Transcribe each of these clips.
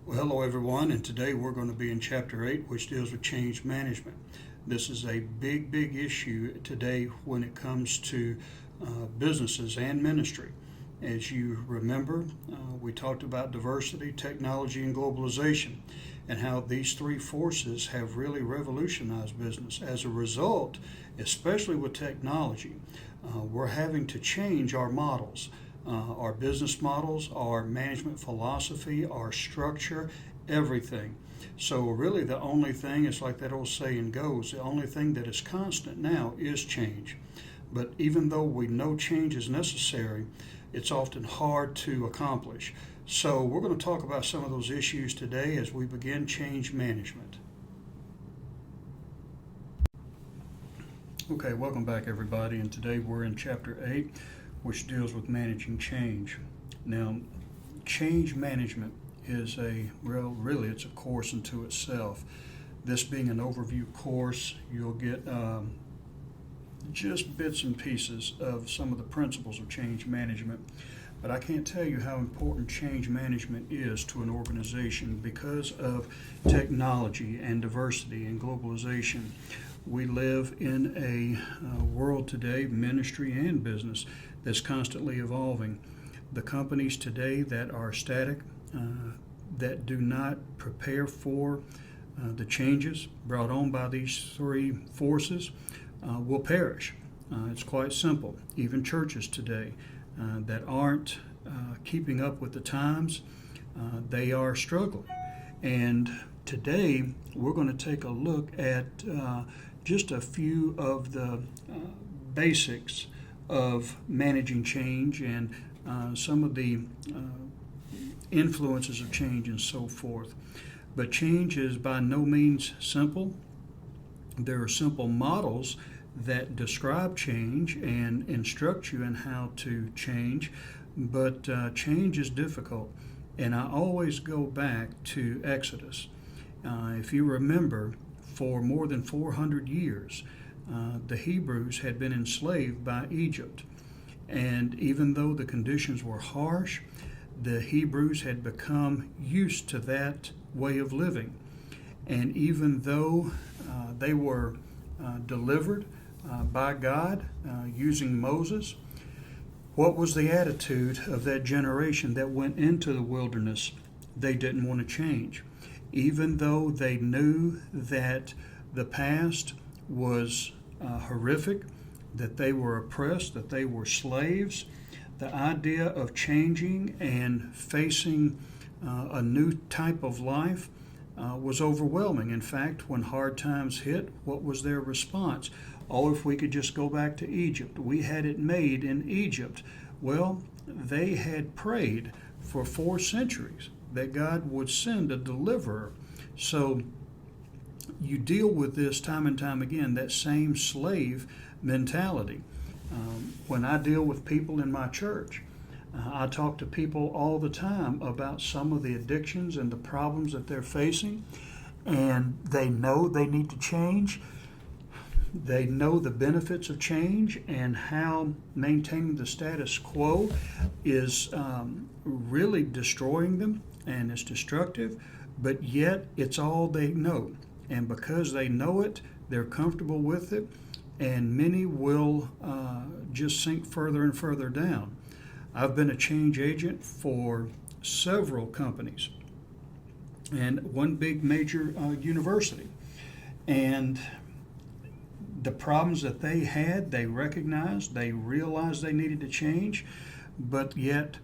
Well, hello everyone, and today we're going to be in Chapter 8, which deals with change management. This is a big issue today when it comes to businesses and ministry. As you remember, we talked about diversity, technology, and globalization, and how these three forces have really revolutionized business. As a result, especially with technology, we're having to change our models. Our business models, our management philosophy, our structure, everything. So really the only thing, it's like that old saying goes, the only thing that is constant now is change. But even though we know change is necessary, it's often hard to accomplish. So we're going to talk about some of those issues today as we begin change management. Okay, welcome back everybody, and today we're in Chapter 8, which deals with managing change. Now, change management is really it's a course unto itself. This being an overview course, you'll get just bits and pieces of some of the principles of change management. But I can't tell you how important change management is to an organization because of technology and diversity and globalization. We live in a world today, ministry and business, that's constantly evolving. The companies today that are static, that do not prepare for the changes brought on by these three forces, will perish. It's quite simple. Even churches today that aren't keeping up with the times, they are struggling. And today we're going to take a look at just a few of the basics of managing change and some of the influences of change and so forth. But change is by no means simple. There are simple models that describe change and instruct you in how to change, but change is difficult. And I always go back to Exodus. If you remember, for more than 400 years, the Hebrews had been enslaved by Egypt. And even though the conditions were harsh, the Hebrews had become used to that way of living. And even though they were delivered by God using Moses, what was the attitude of that generation that went into the wilderness? They didn't want to change. Even though they knew that the past was horrific, that they were oppressed, that they were slaves, the idea of changing and facing a new type of life was overwhelming. In fact, when hard times hit, what was their response? Oh, if we could just go back to Egypt. We had it made in Egypt. Well, they had prayed for 4 centuries that God would send a deliverer. So you deal with this time and time again, that same slave mentality. When I deal with people in my church, I talk to people all the time about some of the addictions and the problems that they're facing, and they know they need to change. They know the benefits of change and how maintaining the status quo is really destroying them and it's destructive, but yet it's all they know. And because they know it, they're comfortable with it, and many will just sink further and further down. I've been a change agent for several companies and one big major university. And the problems that they had, they recognized, they realized they needed to change, but yet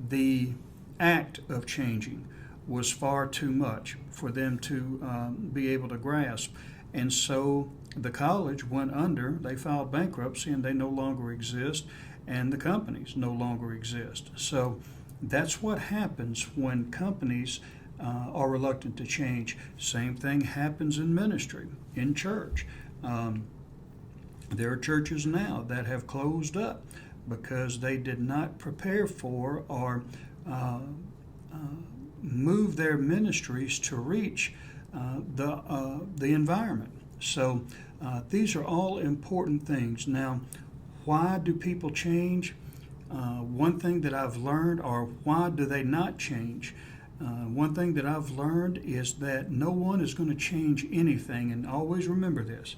the act of changing was far too much for them to be able to grasp. And so the college went under, they filed bankruptcy, and they no longer exist, and the companies no longer exist. So that's what happens when companies are reluctant to change. Same thing happens in ministry, in church. There are churches now that have closed up because they did not prepare for or move their ministries to reach the environment. So these are all important things. Now, why do people change? One thing that I've learned, or why do they not change? One thing that I've learned is that no one is going to change anything, and always remember this.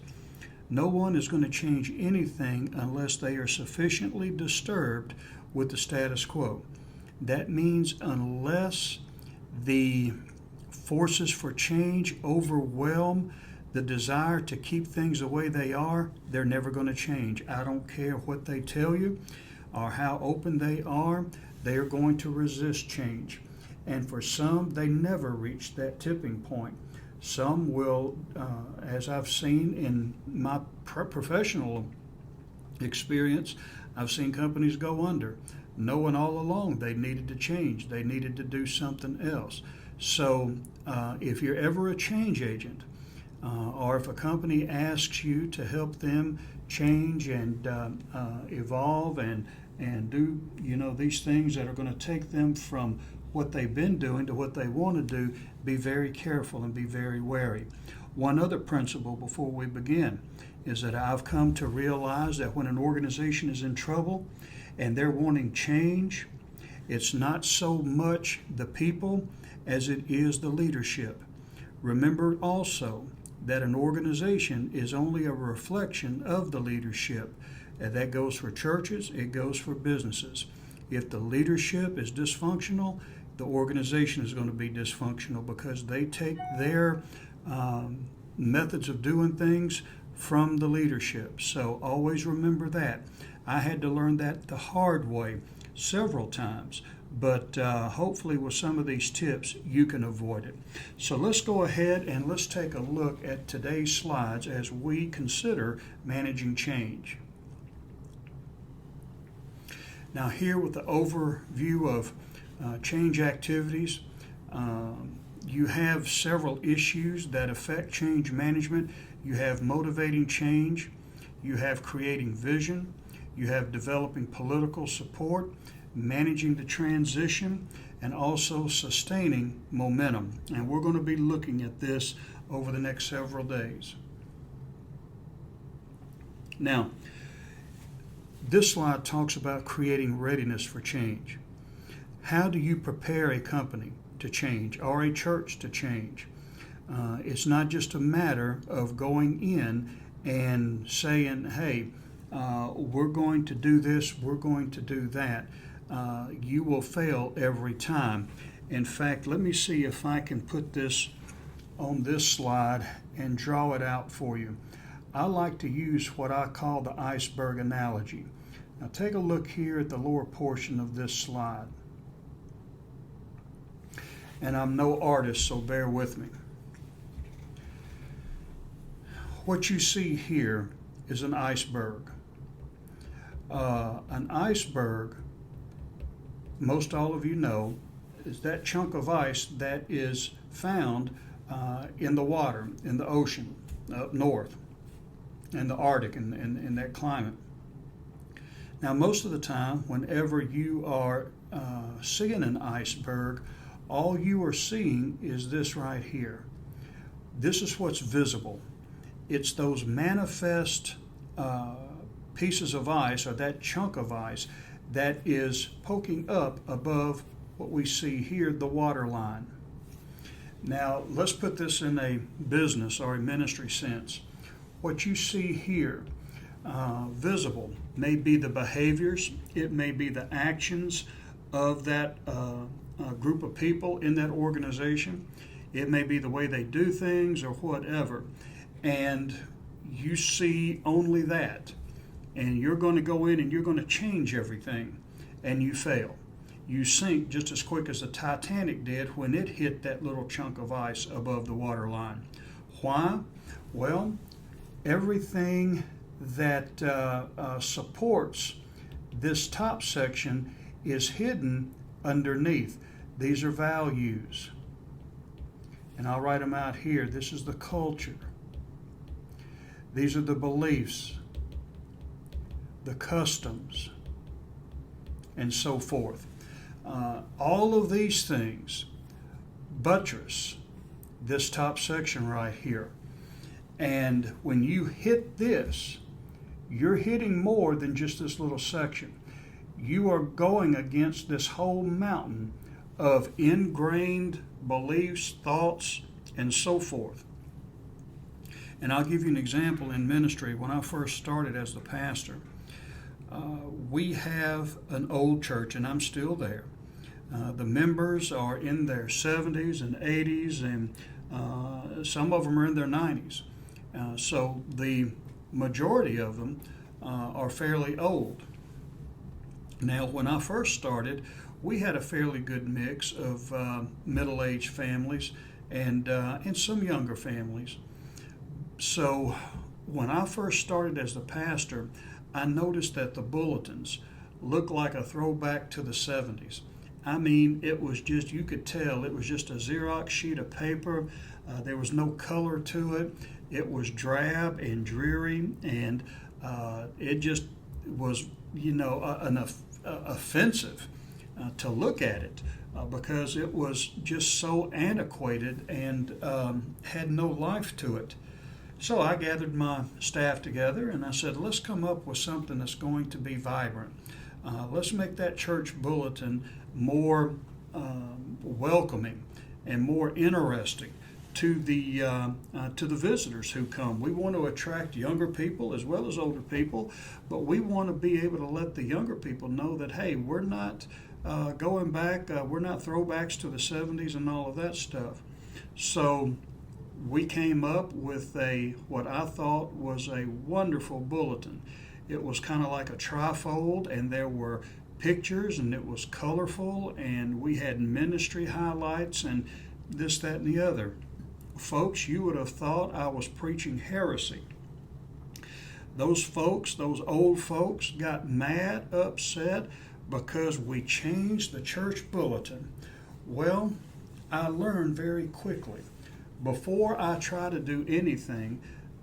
No one is going to change anything unless they are sufficiently disturbed with the status quo. That means unless the forces for change overwhelm the desire to keep things the way they are, they're never going to change. I don't care what they tell you or how open they are are going to resist change. And for some, they never reach that tipping point. Some will, as I've seen in my professional experience, I've seen companies go under, knowing all along they needed to change. They needed to do something else. So if you're ever a change agent, or if a company asks you to help them change and evolve and do these things that are going to take them from what they've been doing to what they want to do, be very careful and be very wary. One other principle before we begin is that I've come to realize that when an organization is in trouble and they're wanting change, it's not so much the people as it is the leadership. Remember also that an organization is only a reflection of the leadership. And that goes for churches, it goes for businesses. If the leadership is dysfunctional, the organization is going to be dysfunctional because they take their methods of doing things from the leadership. So always remember that. I had to learn that the hard way several times, but hopefully with some of these tips you can avoid it. So let's go ahead and let's take a look at today's slides as we consider managing change. Now here with the overview of change activities, you have several issues that affect change management. You have motivating change, you have creating vision, you have developing political support, managing the transition, and also sustaining momentum. And we're going to be looking at this over the next several days. Now, this slide talks about creating readiness for change. How do you prepare a company to change or a church to change? It's not just a matter of going in and saying, hey, we're going to do this, we're going to do that. You will fail every time. In fact, let me see if I can put this on this slide and draw it out for you. I like to use what I call the iceberg analogy. Now take a look here at the lower portion of this slide. And I'm no artist, so bear with me. What you see here is an iceberg. An iceberg, most all of you know, is that chunk of ice that is found in the water, in the ocean, up north, in the Arctic, in that climate. Now, most of the time, whenever you are seeing an iceberg, all you are seeing is this right here. This is what's visible. It's those manifest pieces of ice, or that chunk of ice, that is poking up above what we see here, the water line. Now, let's put this in a business or a ministry sense. What you see here, visible, may be the behaviors, it may be the actions of that group of people in that organization, it may be the way they do things or whatever, and you see only that. And you're going to go in and you're going to change everything, and you fail. You sink just as quick as the Titanic did when it hit that little chunk of ice above the water line. Why? Well, everything that supports this top section is hidden underneath. These are values. And I'll write them out here. This is the culture. These are the beliefs, the customs, and so forth. All of these things buttress this top section right here. And when you hit this, you're hitting more than just this little section. You are going against this whole mountain of ingrained beliefs, thoughts, and so forth. And I'll give you an example in ministry. When I first started as the pastor, we have an old church, and I'm still there. The members are in their 70s and 80s, and some of them are in their 90s. So the majority of them are fairly old. Now, when I first started, we had a fairly good mix of middle-aged families and some younger families. So when I first started as the pastor, I noticed that the bulletins looked like a throwback to the 70s. I mean, it was just, you could tell, it was just a Xerox sheet of paper. There was no color to it. It was drab and dreary, and it just was, offensive to look at it because it was just so antiquated and had no life to it. So I gathered my staff together and I said, let's come up with something that's going to be vibrant. Let's make that church bulletin more welcoming and more interesting to the visitors who come. We want to attract younger people as well as older people, but we want to be able to let the younger people know that, hey, we're not going back, we're not throwbacks to the 70s and all of that stuff. So we came up with what I thought was a wonderful bulletin. It was kind of like a trifold, and there were pictures, and it was colorful, and we had ministry highlights and this, that, and the other. Folks, you would have thought I was preaching heresy. Those folks, those old folks, got mad, upset, because we changed the church bulletin. Well, I learned very quickly, before I try to do anything,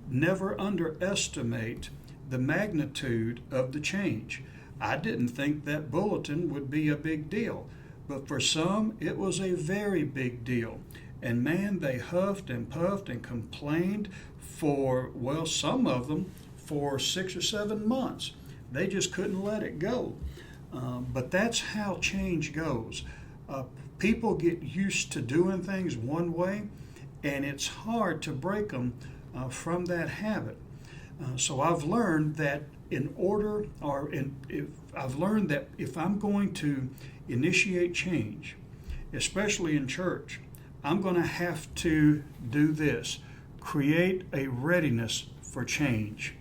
never underestimate the magnitude of the change. I didn't think that bulletin would be a big deal, but for some, it was a very big deal. And man, they huffed and puffed and complained for, well, some of them for 6 or 7 months. They just couldn't let it go. But that's how change goes. People get used to doing things one way, and it's hard to break them from that habit. So I've learned that if I'm going to initiate change, especially in church, I'm going to have to do this: create a readiness for change.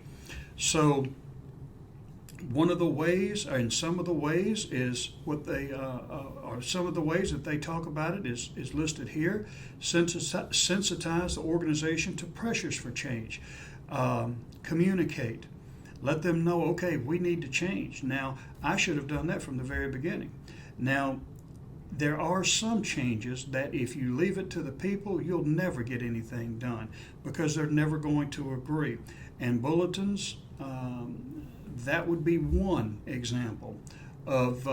So one of the ways, and some of the ways, is what they are. Some of the ways that they talk about it is listed here. Sensitize the organization to pressures for change. Communicate. Let them know, okay, we need to change. Now, I should have done that from the very beginning. Now, there are some changes that if you leave it to the people, you'll never get anything done because they're never going to agree. And bulletins, that would be one example of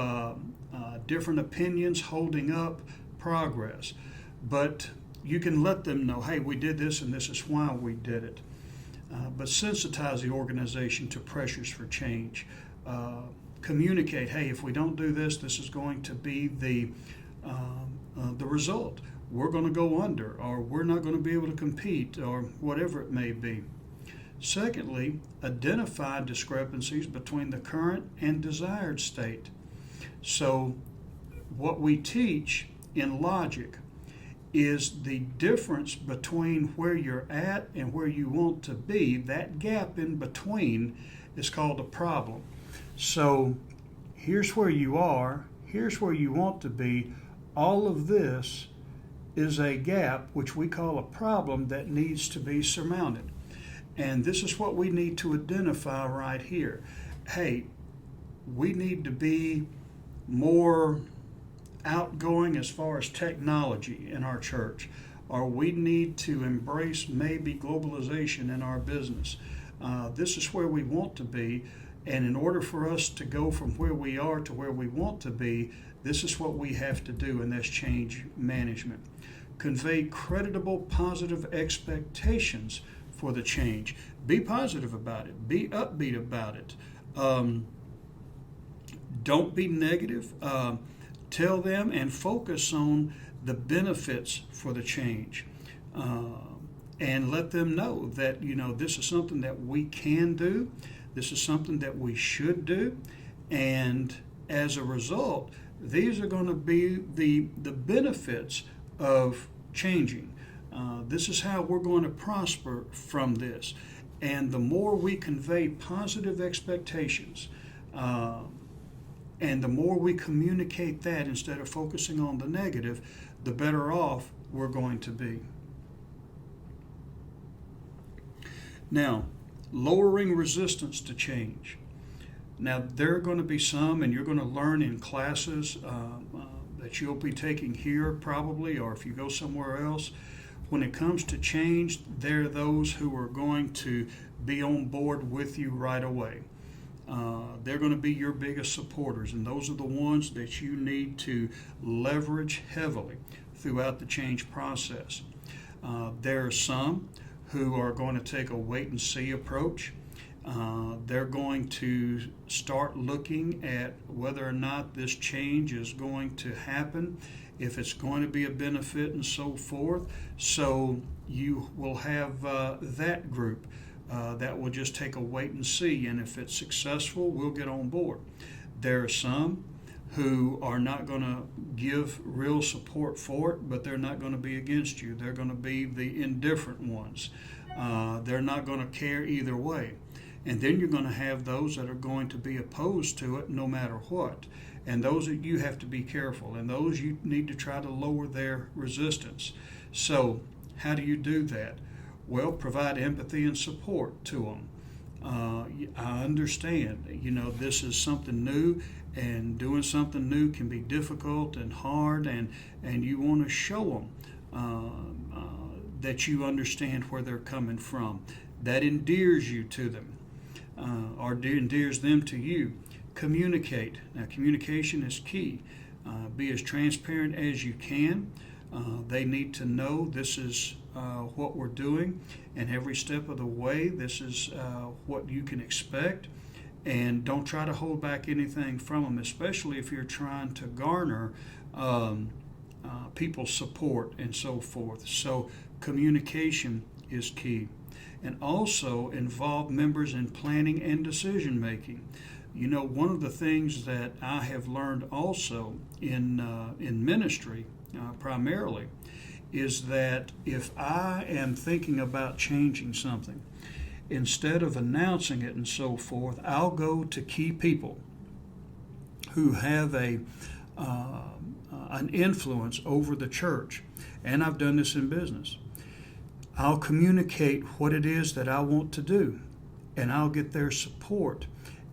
different opinions holding up progress. But you can let them know, hey, we did this and this is why we did it. But sensitize the organization to pressures for change. Communicate, hey, if we don't do this, this is going to be the result. We're going to go under, or we're not going to be able to compete, or whatever it may be. Secondly, identify discrepancies between the current and desired state. So what we teach in logic is the difference between where you're at and where you want to be. That gap in between is called a problem. So here's where you are, here's where you want to be. All of this is a gap, which we call a problem, that needs to be surmounted. And this is what we need to identify right here. Hey, we need to be more outgoing as far as technology in our church, or we need to embrace maybe globalization in our business. This is where we want to be, and in order for us to go from where we are to where we want to be, this is what we have to do, and that's change management. Convey creditable, positive expectations for the change. Be positive about it. Be upbeat about it. Don't be negative. Tell them and focus on the benefits for the change, and let them know that, this is something that we can do, this is something that we should do, and as a result, these are going to be the benefits of changing. This is how we're going to prosper from this. And the more we convey positive expectations, and the more we communicate that instead of focusing on the negative, the better off we're going to be. Now, lowering resistance to change. Now, there are going to be some, and you're going to learn in classes that you'll be taking here probably, or if you go somewhere else. When it comes to change, there are those who are going to be on board with you right away. They're going to be your biggest supporters, and those are the ones that you need to leverage heavily throughout the change process. There are some who are going to take a wait and see approach. They're going to start looking at whether or not this change is going to happen, if it's going to be a benefit, and so forth. So you will have that group that will just take a wait and see, and if it's successful, we'll get on board. There are some who are not going to give real support for it, but they're not going to be against you. They're going to be the indifferent ones. They're not going to care either way. And then you're going to have those that are going to be opposed to it no matter what. And those that you have to be careful, and those you need to try to lower their resistance. So how do you do that? Well, provide empathy and support to them. I understand, this is something new, and doing something new can be difficult and hard, and you want to show them that you understand where they're coming from. That endears you to them, or endears them to you. Communicate. Now, communication is key. Be as transparent as you can. They need to know this is what we're doing, and every step of the way, this is what you can expect. And don't try to hold back anything from them, especially if you're trying to garner people's support and so forth. So communication is key. And also involve members in planning and decision making. One of the things that I have learned also in ministry primarily is that if I am thinking about changing something, instead of announcing it and so forth, I'll go to key people who have an influence over the church. And I've done this in business. I'll communicate what it is that I want to do, and I'll get their support,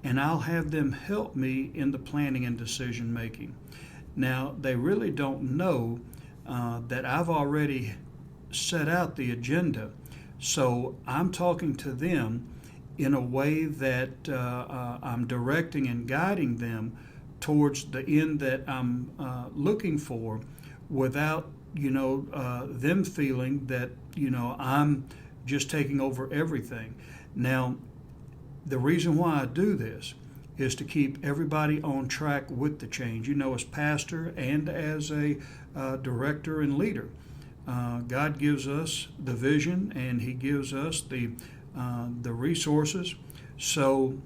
and I'll have them help me in the planning and decision making. Now, they really don't know that I've already set out the agenda, so I'm talking to them in a way that I'm directing and guiding them towards the end that I'm looking for, without them feeling that I'm just taking over everything. Now, the reason why I do this is to keep everybody on track with the change. As pastor and as a director and leader, God gives us the vision, and He gives us the resources. So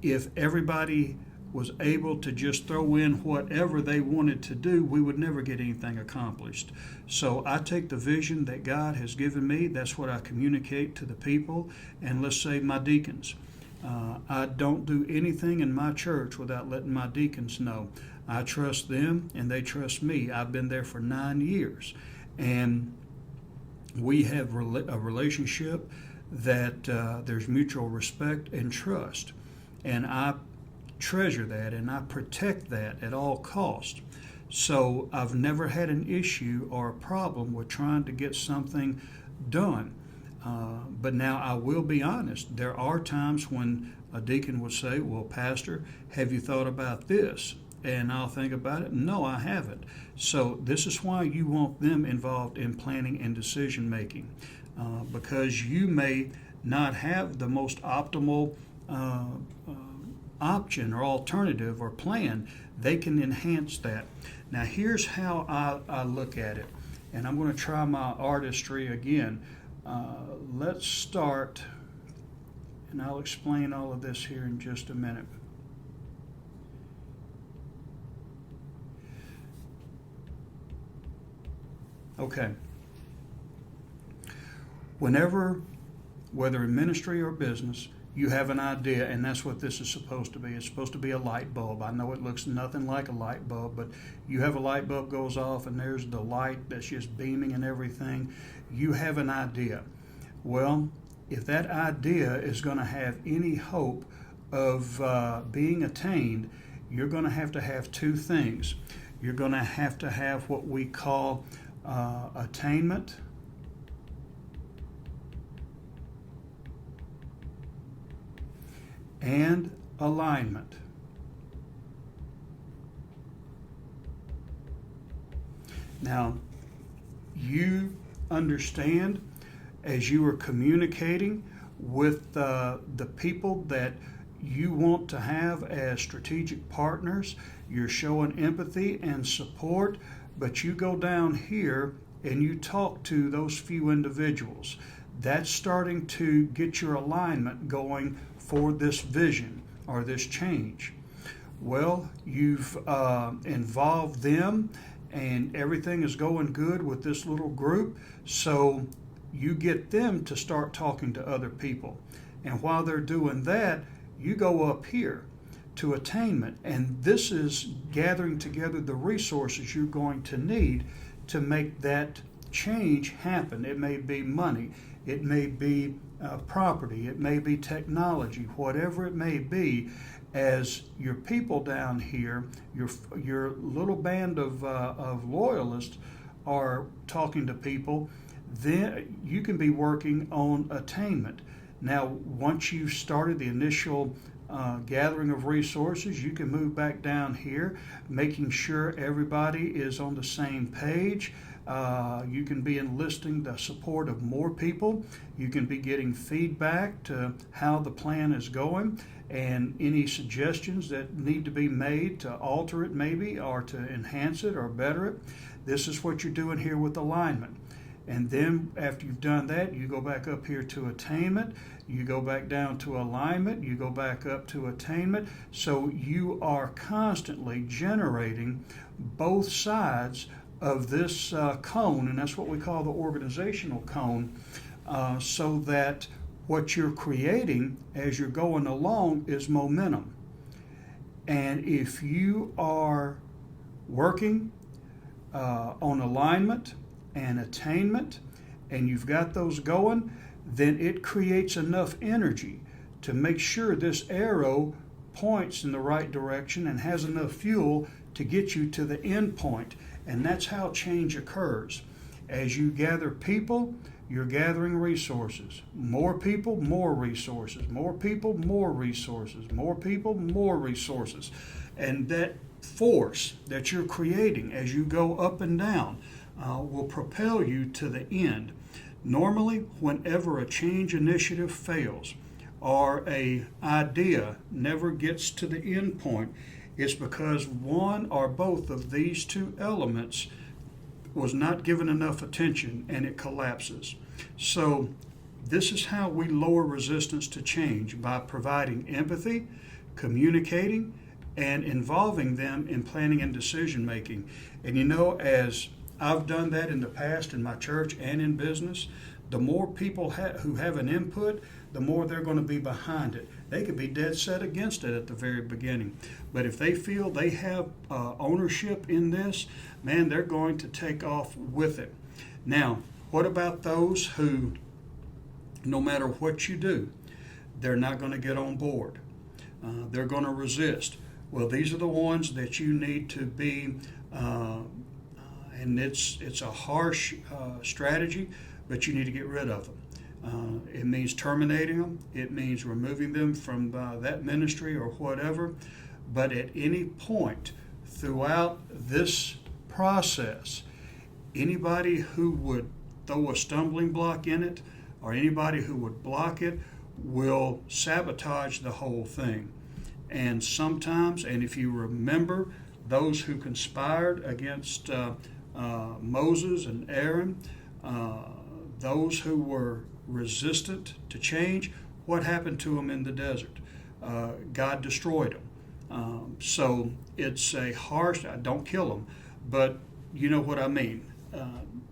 if everybody was able to just throw in whatever they wanted to do, we would never get anything accomplished. So I take the vision that God has given me. That's what I communicate to the people, and let's say my deacons. I don't do anything in my church without letting my deacons know. I trust them, and they trust me. I've been there for 9 years, and we have a relationship that there's mutual respect and trust, and I treasure that, and I protect that at all costs. So I've never had an issue or a problem with trying to get something done. But now I will be honest, there are times when a deacon would say, well, Pastor, have you thought about this? And I'll think about it. No, I haven't. So this is why you want them involved in planning and decision making, because you may not have the most optimal option or alternative or plan. They can enhance that. Now here's how I look at it, and I'm going to try my artistry again. Let's start, and I'll explain all of this here in just a minute. Okay. Whenever, whether in ministry or business, you have an idea, and that's what this is supposed to be. It's supposed to be a light bulb. I know it looks nothing like a light bulb, but you have a light bulb goes off and there's the light that's just beaming and everything. You have an idea. Well, if that idea is going to have any hope of being attained, you're going to have two things. You're going to have what we call attainment and alignment. Now, you understand as you are communicating with the people that you want to have as strategic partners, you're showing empathy and support, but you go down here and you talk to those few individuals. That's starting to get your alignment going for this vision or this change. Well, you've involved them and everything is going good with this little group, so you get them to start talking to other people. And while they're doing that, you go up here to attainment, and this is gathering together the resources you're going to need to make that change happen. It may be money, it may be property, it may be technology, whatever it may be. As your people down here, your little band of loyalists are talking to people, then you can be working on attainment. Now, once you've started the initial gathering of resources, you can move back down here, making sure everybody is on the same page. You can be enlisting the support of more people. You can be getting feedback to how the plan is going and any suggestions that need to be made to alter it maybe or to enhance it or better it. This is what you're doing here with alignment. And then after you've done that, you go back up here to attainment, you go back down to alignment, you go back up to attainment. So you are constantly generating both sides of this cone, and that's what we call the organizational cone, so that what you're creating as you're going along is momentum. And if you are working on alignment and attainment, and you've got those going, then it creates enough energy to make sure this arrow points in the right direction and has enough fuel to get you to the end point. And that's how change occurs. As you gather people, you're gathering resources. More people, more resources. More people, more resources. More people, more resources. And that force that you're creating as you go up and down will propel you to the end. Normally, whenever a change initiative fails or an idea never gets to the end point, it's because one or both of these two elements was not given enough attention and it collapses. So this is how we lower resistance to change, by providing empathy, communicating, and involving them in planning and decision making. And you know, as I've done that in the past in my church and in business, the more people who have an input, the more they're going to be behind it. They could be dead set against it at the very beginning. But if they feel they have ownership in this, man, they're going to take off with it. Now, what about those who, no matter what you do, they're not going to get on board? They're going to resist. Well, these are the ones that you need to be, and it's a harsh strategy, but you need to get rid of them. It means terminating them. It means removing them from that ministry or whatever. But at any point throughout this process, anybody who would throw a stumbling block in it or anybody who would block it will sabotage the whole thing. And sometimes, and if you remember those who conspired against Moses and Aaron, those who were resistant to change, what happened to them in the desert? God destroyed them. So it's a harsh, don't kill them, but you know what I mean.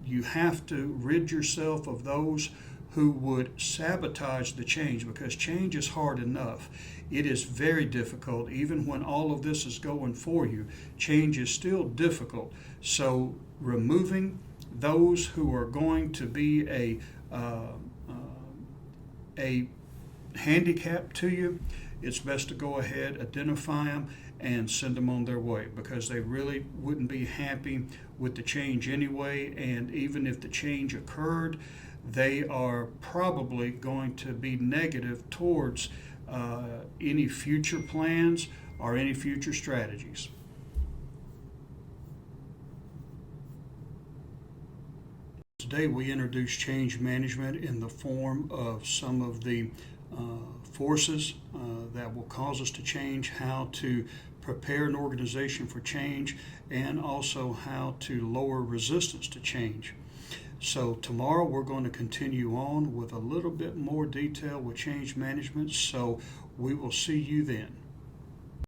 You have to rid yourself of those who would sabotage the change, because change is hard enough. It is very difficult. Even when all of this is going for you, change is still difficult. So removing those who are going to be a handicap to you, it's best to go ahead, identify them, and send them on their way, because they really wouldn't be happy with the change anyway. And even if the change occurred, they are probably going to be negative towards any future plans or any future strategies. Today we introduce change management in the form of some of the forces that will cause us to change, how to prepare an organization for change, and also how to lower resistance to change. So tomorrow we're going to continue on with a little bit more detail with change management, so we will see you then.